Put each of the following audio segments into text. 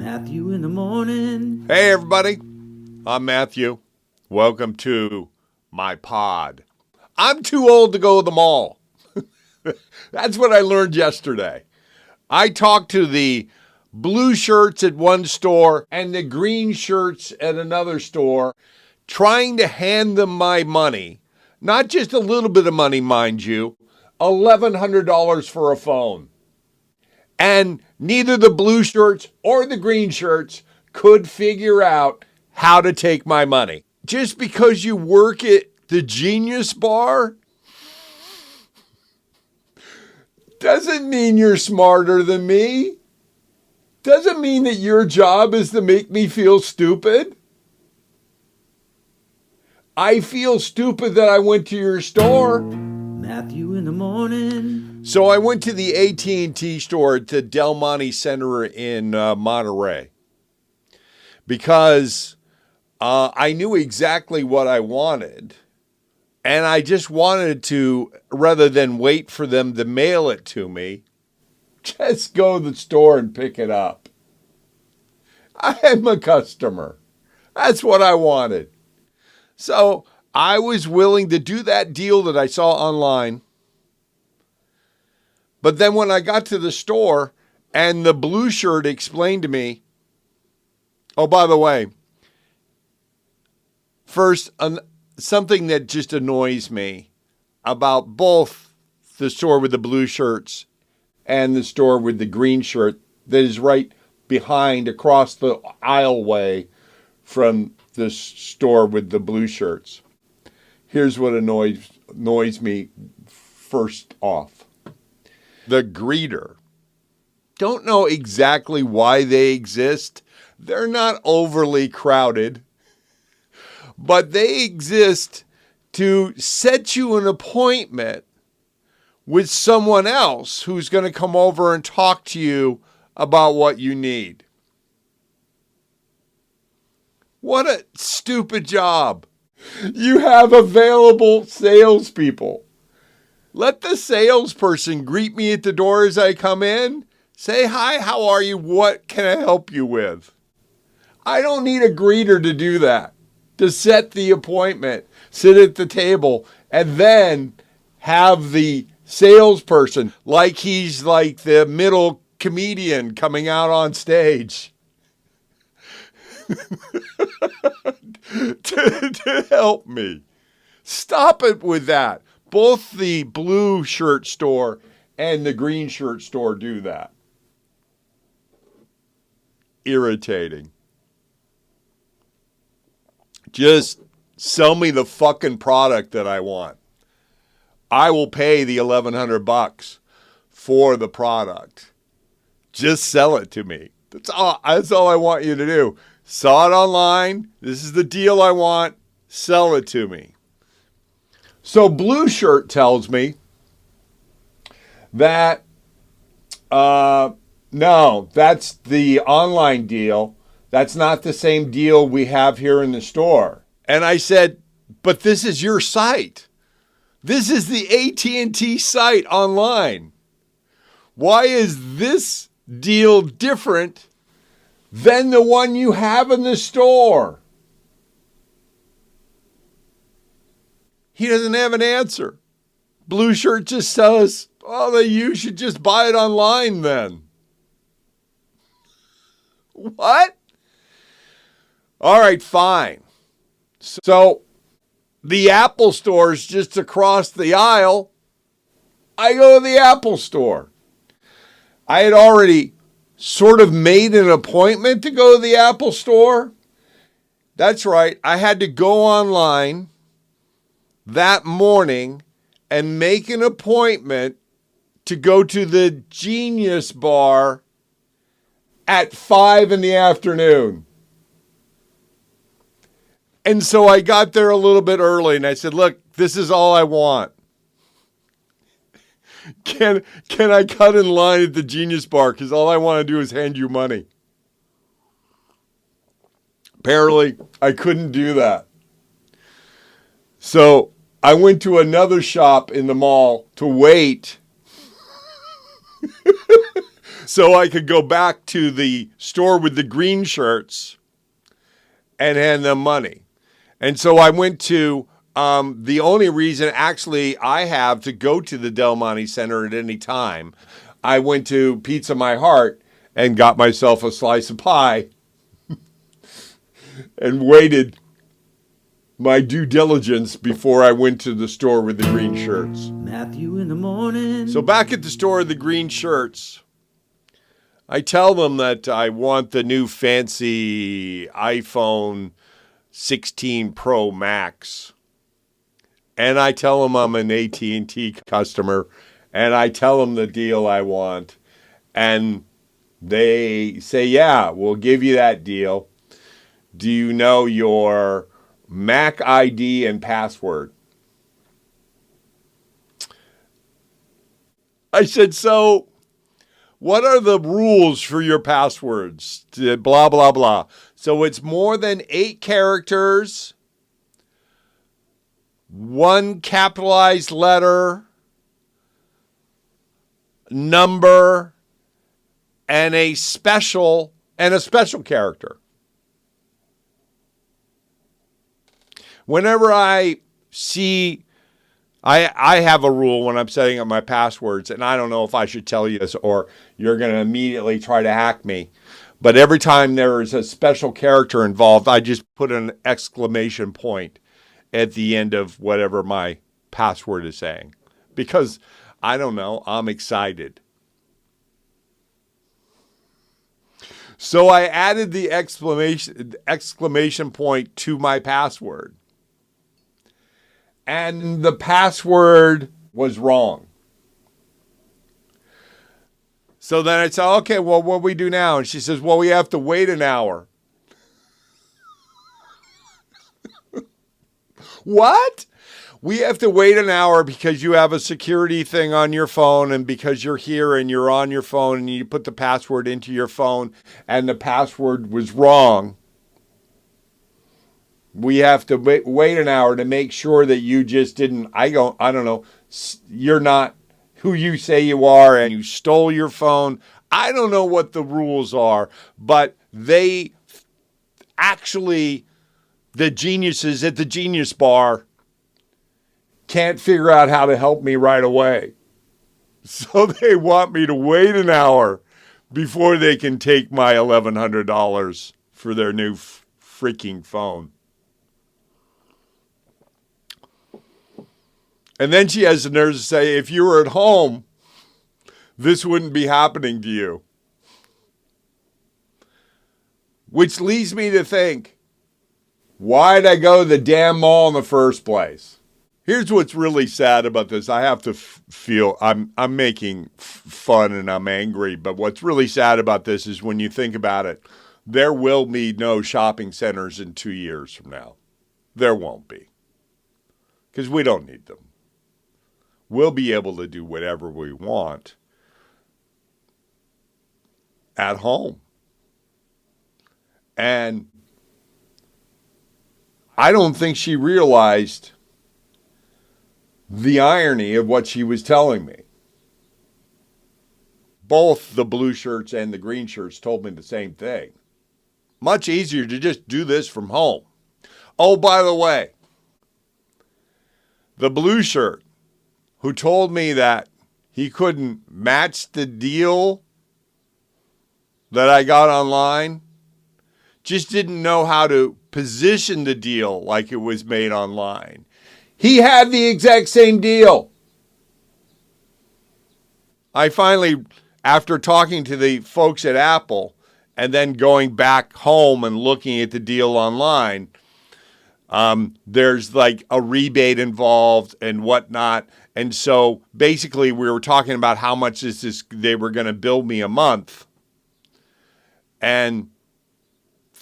Matthew in the morning. Hey everybody, I'm Matthew. Welcome to my pod. I'm too old to go to the mall. That's what I learned yesterday. I talked to the blue shirts at one store and the green shirts at another store, trying to hand them my money. Not just a little bit of money, mind you, $1,100 for a phone. And neither the blue shirts or the green shirts could figure out how to take my money. Just because you work at the Genius Bar doesn't mean you're smarter than me. Doesn't mean that your job is to make me feel stupid. I feel stupid that I went to your store. Matthew in the morning. So I went to the AT&T store at the Del Monte Center in Monterey because I knew exactly what I wanted. And I just wanted to, rather than wait for them to mail it to me, just go to the store and pick it up. I am a customer. That's what I wanted. So I was willing to do that deal that I saw online. But then when I got to the store and the blue shirt explained to me, oh, by the way, first, something that just annoys me about both the store with the blue shirts and the store with the green shirt that is right behind across the aisleway from the store with the blue shirts. Here's what annoys me first off. The greeter. Don't know exactly why they exist. They're not overly crowded, but they exist to set you an appointment with someone else who's going to come over and talk to you about what you need. What a stupid job. You have available salespeople. Let the salesperson greet me at the door as I come in. Say, hi, how are you? What can I help you with? I don't need a greeter to do that, to set the appointment, sit at the table, and then have the salesperson, like he's like the middle comedian coming out on stage, to help me. Stop it with that. Both the blue shirt store and the green shirt store do that. Irritating. Just sell me the fucking product that I want. I will pay the $1,100 for the product. Just sell it to me. That's all I want you to do. Saw it online. This is the deal I want. Sell it to me. So blue shirt tells me that, no, that's the online deal. That's not the same deal we have here in the store. And I said, but this is your site. This is the AT&T site online. Why is this deal different than the one you have in the store? He doesn't have an answer. Blue shirt just says, oh, you should just buy it online then. What? All right, fine. So the Apple store is just across the aisle. I go to the Apple store. I had already sort of made an appointment to go to the Apple store. That's right. I had to go online that morning and make an appointment to go to the Genius Bar at 5 p.m. And so I got there a little bit early and I said, look, this is all I want. Can I cut in line at the Genius Bar? Because all I want to do is hand you money. Apparently, I couldn't do that. So I went to another shop in the mall to wait so I could go back to the store with the green shirts and hand them money. And so I went to the only reason actually I have to go to the Del Monte Center at any time. I went to Pizza My Heart and got myself a slice of pie and waited my due diligence before I went to the store with the green shirts. Matthew in the morning. So back at the store with the green shirts, I tell them that I want the new fancy iPhone 16 Pro Max. And I tell them I'm an AT&T customer, and I tell them the deal I want. And they say, yeah, we'll give you that deal. Do you know your Mac ID and password? I said, so what are the rules for your passwords? Blah, blah, blah. So it's more than 8 characters, 1 capitalized letter, number, and a special character. Whenever I see, I have a rule when I'm setting up my passwords, and I don't know if I should tell you this or you're going to immediately try to hack me. But every time there is a special character involved, I just put an exclamation point at the end of whatever my password is saying. Because, I don't know, I'm excited. So I added the exclamation point to my password. And the password was wrong. So then I said, okay, well, what do we do now? And she says, well, we have to wait an hour. What? We have to wait an hour because you have a security thing on your phone and because you're here and you're on your phone and you put the password into your phone and the password was wrong. We have to wait an hour to make sure that you just didn't, I don't know, you're not who you say you are and you stole your phone. I don't know what the rules are, but they actually, the geniuses at the Genius Bar can't figure out how to help me right away. So they want me to wait an hour before they can take my $1,100 for their new freaking phone. And then she has the nerve to say, if you were at home, this wouldn't be happening to you. Which leads me to think, why'd I go to the damn mall in the first place? Here's what's really sad about this. I have to feel I'm making fun and I'm angry, but what's really sad about this is when you think about it, there will be no shopping centers in 2 years from now. There won't be. Because we don't need them. We'll be able to do whatever we want at home. And I don't think she realized the irony of what she was telling me. Both the blue shirts and the green shirts told me the same thing. Much easier to just do this from home. Oh, by the way, the blue shirt who told me that he couldn't match the deal that I got online, just didn't know how to position the deal like it was made online. He had the exact same deal. I finally, after talking to the folks at Apple and then going back home and looking at the deal online, there's like a rebate involved and whatnot. And so basically we were talking about how much they were going to bill me a month. And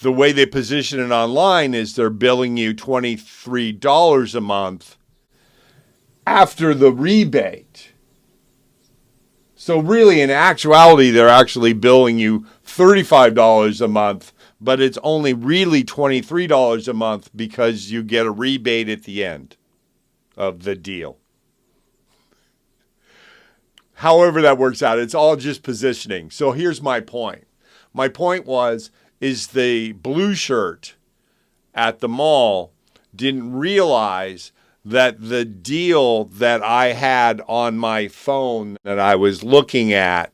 the way they position it online is they're billing you $23 a month after the rebate. So really, in actuality, they're actually billing you $35 a month, but it's only really $23 a month because you get a rebate at the end of the deal. however that works out, it's all just positioning. So here's my point. My point is the blue shirt at the mall didn't realize that the deal that I had on my phone that I was looking at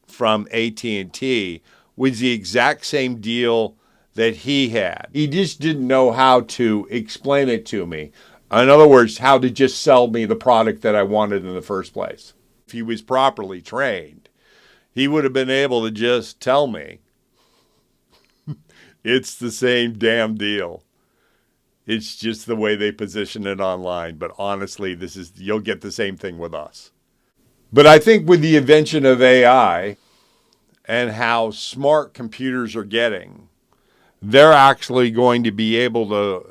from AT&T was the exact same deal that he had. He just didn't know how to explain it to me. In other words, how to just sell me the product that I wanted in the first place. If he was properly trained, he would have been able to just tell me, it's the same damn deal. It's just the way they position it online. But honestly, you'll get the same thing with us. But I think with the invention of AI and how smart computers are getting, they're actually going to be able to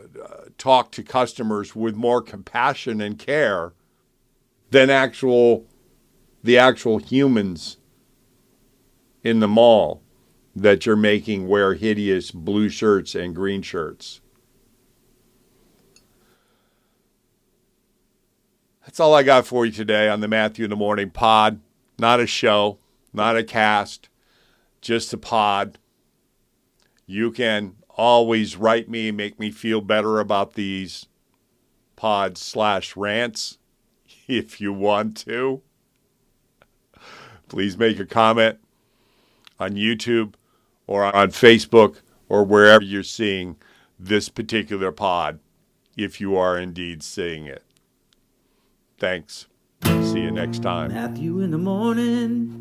talk to customers with more compassion and care than the actual humans in the mall that you're making wear hideous blue shirts and green shirts. That's all I got for you today on the Matthew in the Morning pod. Not a show, not a cast, just a pod. You can always write me, make me feel better about these pods/rants if you want to. Please make a comment on YouTube or on Facebook or wherever you're seeing this particular pod, if you are indeed seeing it. Thanks. See you next time. Matthew in the morning.